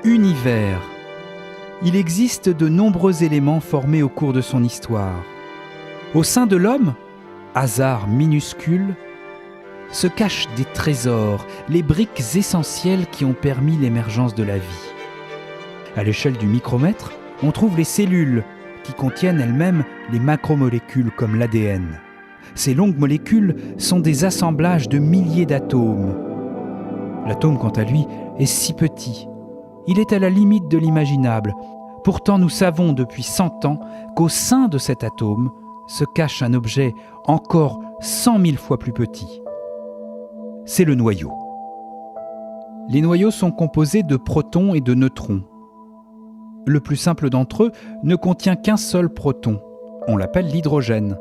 Univers. Il existe de nombreux éléments formés au cours de son histoire. Au sein de l'homme, hasard minuscule, se cachent des trésors, les briques essentielles qui ont permis l'émergence de la vie. À l'échelle du micromètre, on trouve les cellules qui contiennent elles-mêmes les macromolécules comme l'ADN. Ces longues molécules sont des assemblages de milliers d'atomes. L'atome, quant à lui, est si petit. Il est à la limite de l'imaginable. Pourtant, nous savons depuis 100 ans qu'au sein de cet atome se cache un objet encore 100 000 fois plus petit. C'est le noyau. Les noyaux sont composés de protons et de neutrons. Le plus simple d'entre eux ne contient qu'un seul proton. On l'appelle l'hydrogène.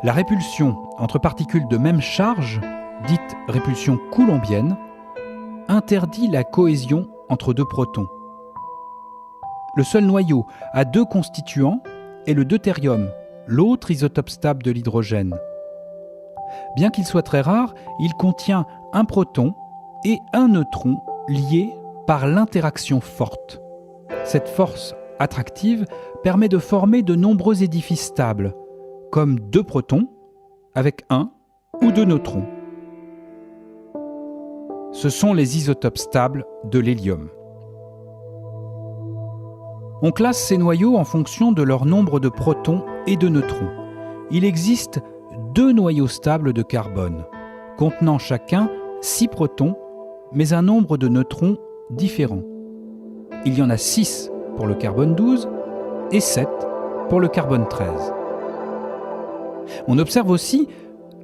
La répulsion entre particules de même charge, dite répulsion coulombienne, interdit la cohésion entre deux protons. Le seul noyau à deux constituants est le deutérium, l'autre isotope stable de l'hydrogène. Bien qu'il soit très rare, il contient un proton et un neutron liés par l'interaction forte. Cette force attractive permet de former de nombreux édifices stables, comme deux protons avec un ou deux neutrons. Ce sont les isotopes stables de l'hélium. On classe ces noyaux en fonction de leur nombre de protons et de neutrons. Il existe 2 noyaux stables de carbone, contenant chacun 6 protons, mais un nombre de neutrons différent. Il y en a 6 pour le carbone 12 et 7 pour le carbone 13. On observe aussi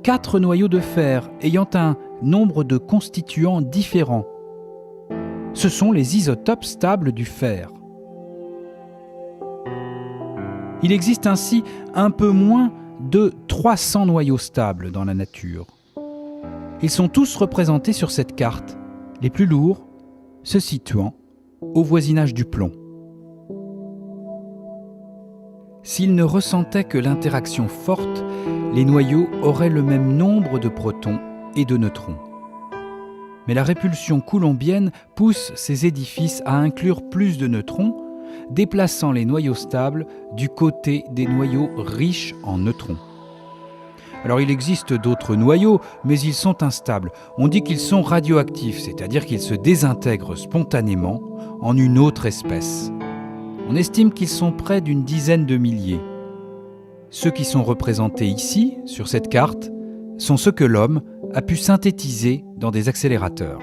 4 noyaux de fer ayant un nombre de constituants différents. Ce sont les isotopes stables du fer. Il existe ainsi un peu moins de 300 noyaux stables dans la nature. Ils sont tous représentés sur cette carte, les plus lourds se situant au voisinage du plomb. S'ils ne ressentaient que l'interaction forte, les noyaux auraient le même nombre de protons et de neutrons. Mais la répulsion coulombienne pousse ces édifices à inclure plus de neutrons, déplaçant les noyaux stables du côté des noyaux riches en neutrons. Alors il existe d'autres noyaux, mais ils sont instables. On dit qu'ils sont radioactifs, c'est-à-dire qu'ils se désintègrent spontanément en une autre espèce. On estime qu'ils sont près d'une dizaine de milliers. Ceux qui sont représentés ici, sur cette carte, sont ceux que l'homme a pu synthétiser dans des accélérateurs.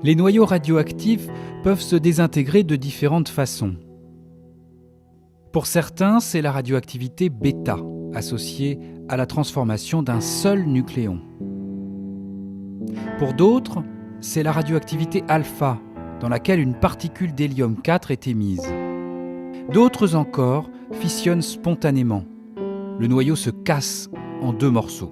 Les noyaux radioactifs peuvent se désintégrer de différentes façons. Pour certains, c'est la radioactivité bêta, associée à la transformation d'un seul nucléon. Pour d'autres, c'est la radioactivité alpha, dans laquelle une particule d'hélium 4 est émise. D'autres encore fissionnent spontanément. Le noyau se casse en 2 morceaux.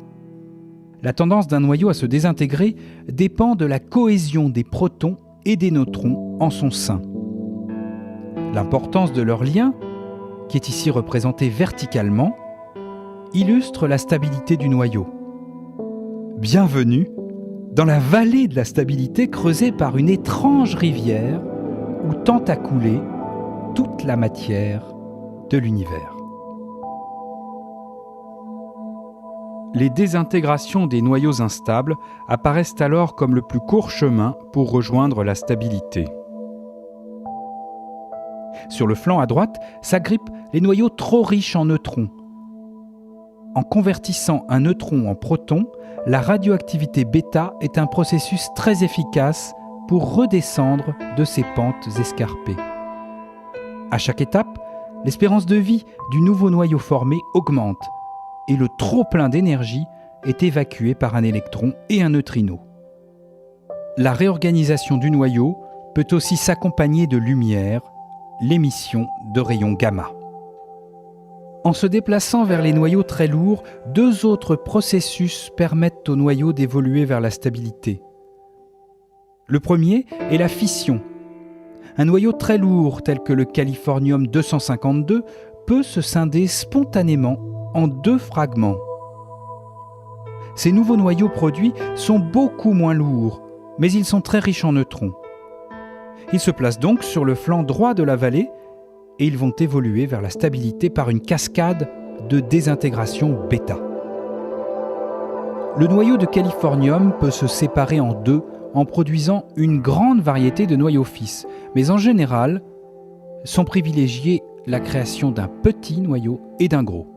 La tendance d'un noyau à se désintégrer dépend de la cohésion des protons et des neutrons en son sein. L'importance de leur lien, qui est ici représenté verticalement, illustre la stabilité du noyau. Bienvenue dans la vallée de la stabilité creusée par une étrange rivière où tend à couler toute la matière de l'univers. Les désintégrations des noyaux instables apparaissent alors comme le plus court chemin pour rejoindre la stabilité. Sur le flanc à droite s'agrippent les noyaux trop riches en neutrons. En convertissant un neutron en proton, la radioactivité bêta est un processus très efficace pour redescendre de ces pentes escarpées. À chaque étape, l'espérance de vie du nouveau noyau formé augmente et le trop-plein d'énergie est évacué par un électron et un neutrino. La réorganisation du noyau peut aussi s'accompagner de lumière, l'émission de rayons gamma. En se déplaçant vers les noyaux très lourds, 2 autres processus permettent au noyau d'évoluer vers la stabilité. Le premier est la fission. Un noyau très lourd tel que le californium 252 peut se scinder spontanément en 2 fragments. Ces nouveaux noyaux produits sont beaucoup moins lourds, mais ils sont très riches en neutrons. Ils se placent donc sur le flanc droit de la vallée et ils vont évoluer vers la stabilité par une cascade de désintégration bêta. Le noyau de californium peut se séparer en deux en produisant une grande variété de noyaux fils, mais en général, sont privilégiés la création d'un petit noyau et d'un gros.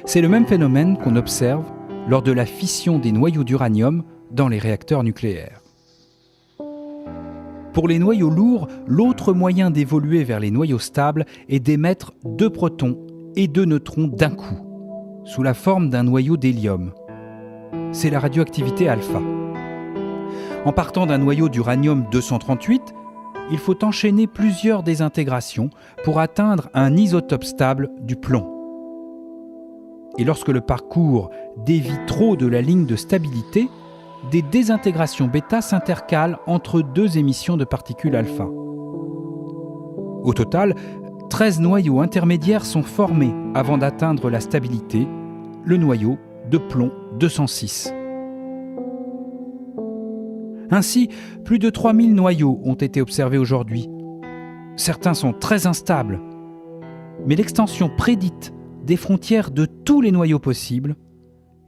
C'est le même phénomène qu'on observe lors de la fission des noyaux d'uranium dans les réacteurs nucléaires. Pour les noyaux lourds, l'autre moyen d'évoluer vers les noyaux stables est d'émettre 2 protons et 2 neutrons d'un coup, sous la forme d'un noyau d'hélium. C'est la radioactivité alpha. En partant d'un noyau d'uranium-238, il faut enchaîner plusieurs désintégrations pour atteindre un isotope stable du plomb. Et lorsque le parcours dévie trop de la ligne de stabilité, des désintégrations bêta s'intercalent entre 2 émissions de particules alpha. Au total, 13 noyaux intermédiaires sont formés avant d'atteindre la stabilité, le noyau de plomb 206. Ainsi, plus de 3000 noyaux ont été observés aujourd'hui. Certains sont très instables, mais l'extension prédite des frontières de tous les noyaux possibles,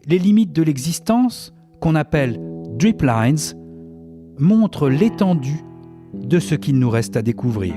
les limites de l'existence, qu'on appelle drip lines, montrent l'étendue de ce qu'il nous reste à découvrir.